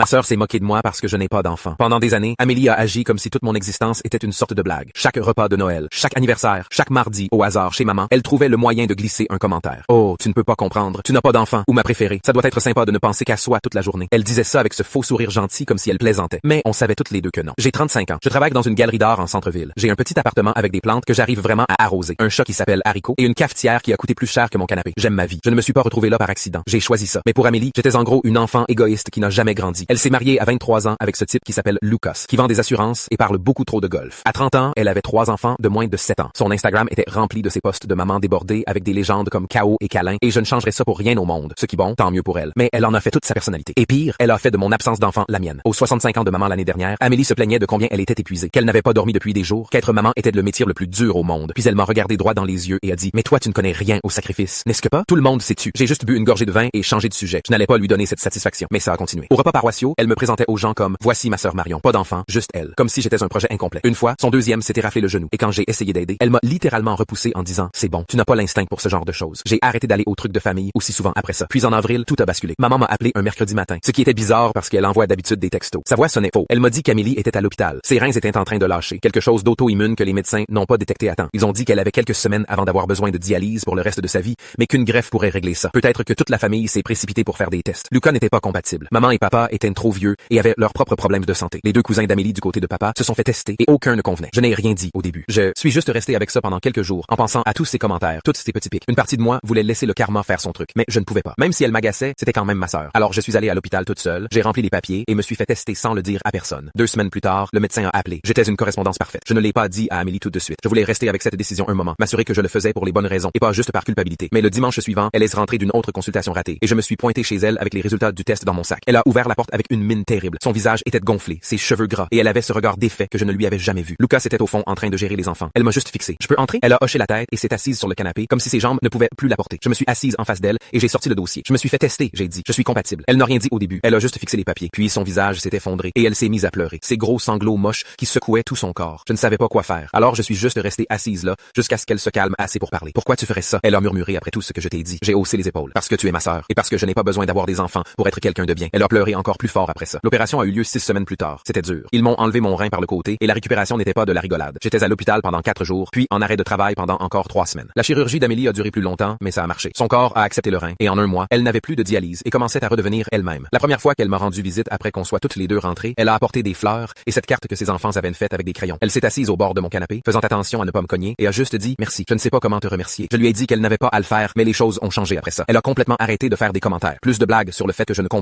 sœur s'est moquée de moi parce que je n'ai pas d'enfant. Pendant des années, Amélie a agi comme si toute mon existence était une sorte de blague. Chaque repas de Noël, chaque anniversaire, chaque mardi, au hasard chez maman, elle trouvait le moyen de glisser un commentaire. Oh, tu ne peux pas comprendre. Tu n'as pas d'enfant. Ou ma préférée. Ça doit être sympa de ne penser qu'à soi toute la journée. Elle disait ça avec ce faux sourire gentil comme si elle plaisantait. Mais on savait toutes les deux que non. J'ai 35 ans. Je travaille dans une galerie d'art en centre-ville. J'ai un petit appartement avec des plantes que j'arrive vraiment à arroser. Un chat qui s'appelle Haricot et une cafetière qui a coûté plus cher que mon canapé. J'aime ma vie. Je ne me suis pas retrouvé là par accident. J'ai choisi ça. Mais pour Amélie, j'étais en gros une enfant égoïste qui n'a jamais grandi. Elle s'est mariée à 23 ans avec ce type qui s'appelle Lucas, qui vend des assurances et parle beaucoup trop de golf. À 30 ans, elle avait 3 enfants de moins de 7 ans. Son Instagram était rempli de ses posts de maman débordée avec des légendes comme chaos et câlin, et je ne changerais ça pour rien au monde. Ce qui bon, tant mieux pour elle. Mais elle en a fait toute sa personnalité. Et pire, elle a fait de mon absence d'enfant la mienne. Aux 65 ans de maman l'année dernière, Amélie se plaignait de combien elle était épuisée, qu'elle n'avait pas dormi depuis des jours, qu'être maman était le métier le plus dur au monde. Puis elle m'a regardé droit dans les yeux et a dit: "Mais toi, tu ne connais rien au sacrifice, n'est-ce que pas? Tout le monde sait tu. J'ai juste bu une gorgée de vin et changé de sujet. Je n'allais pas lui donner cette satisfaction." Mais ça a continué. Au repas paroissiaux, elle me présentait aux gens comme: "Voici ma sœur Marion, pas d'enfant, juste elle." Comme si j'étais un projet incomplet. Une fois, son deuxième s'était raflé le genou, et quand j'ai essayé d'aider, elle m'a littéralement repoussé en disant: "C'est bon, tu n'as pas l'instinct pour ce genre de choses." J'ai arrêté d'aller aux trucs de famille aussi souvent après ça. Puis en avril, tout a basculé. Maman m'a appelé un mercredi matin, ce qui était bizarre parce qu'elle envoie d'habitude des textos. Sa voix sonnait faux. Elle m'a dit qu'Amélie était à l'hôpital. Ses reins étaient en train de lâcher, quelque chose d'auto-immune que les médecins n'ont pas détecté à temps. Ils ont dit qu'elle avait quelques semaines avant d'avoir besoin de dialyse pour le reste de sa vie, mais qu'une greffe pourrait régler ça. Peut-être que toute la famille s'est précipitée pour faire des tests. Lucas n'était pas compatible. Maman et papa étaient trop vieux et avaient leurs propres problèmes de santé. Les deux cousins d'Amélie du côté de papa se sont fait tester et aucun ne convenait. Je n'ai rien dit au début. Je suis juste resté avec ça pendant quelques jours en pensant à tous ces commentaires, tous ces petits pics. Une partie de moi voulait laisser le karma faire son truc, mais je ne pouvais pas. Même si elle m'agaçait, c'était quand même ma sœur. Alors je suis allé à l'hôpital toute seule, j'ai rempli les papiers et me suis fait tester sans le dire à personne. 2 semaines plus tard, le médecin a appelé. J'étais une correspondance parfaite. Je ne l'ai pas dit à Amélie tout de suite. Je voulais rester avec cette décision un moment, m'assurer que je le faisais pour les bonnes raisons et pas juste par culpabilité. Mais le dimanche suivant, elle est rentrée d'une autre consultation ratée et je me suis pointé chez elle avec les résultats du test dans mon sac. Elle a ouvert la porte avec une mine terrible. Son visage était gonflé, ses cheveux gras et elle avait ce regard défait que je ne lui avais jamais vu. Lucas était au fond en train de gérer les enfants. Elle m'a juste fixé. Je peux entrer? Elle a hoché la tête et s'est assise sur le canapé comme si ses jambes ne pouvaient plus la porter. Je me suis assise en face d'elle et j'ai sorti le dossier. Je me suis fait tester, j'ai dit. Je suis compatible. Elle n'a rien dit au début. Elle a juste fixé les papiers. Puis son visage s'est effondré et elle s'est mise à pleurer. Ces gros sanglots moches qui secouaient tout son corps. Je ne savais pas quoi faire. Alors je suis juste restée assise là jusqu'à ce qu'elle se calme assez pour parler. Pourquoi tu ferais ça? Elle a murmuré après tout ce que je t'ai dit. J'ai haussé les épaules. Parce que tu es ma sœur et parce que je n'ai pas besoin d'avoir des enfants pour être quelqu'un de bien. Elle a pleuré encore plus fort après ça. L'opération a eu lieu 6 semaines plus tard. C'était dur. Ils m'ont enlevé mon rein par le côté et la récupération n'était pas de la rigolade. J'étais à l'hôpital pendant 4 jours, puis en arrêt de travail pendant encore 3 semaines. La chirurgie d'Amélie a duré plus longtemps, mais ça a marché. Son corps a accepté le rein et en 1 mois, elle n'avait plus de dialyse et commençait à redevenir elle-même. La première fois qu'elle m'a rendu visite après qu'on soit toutes les deux rentrées, elle a apporté des fleurs et cette carte que ses enfants avaient faite avec des crayons. Elle s'est assise au bord de mon canapé, faisant attention à ne pas me cogner, et a juste dit merci. Je ne sais pas comment te remercier. Je lui ai dit qu'elle n'avait pas à le faire, mais les choses ont changé après ça. Elle a complètement arrêté de faire des commentaires, plus de blagues sur le fait que je ne comprends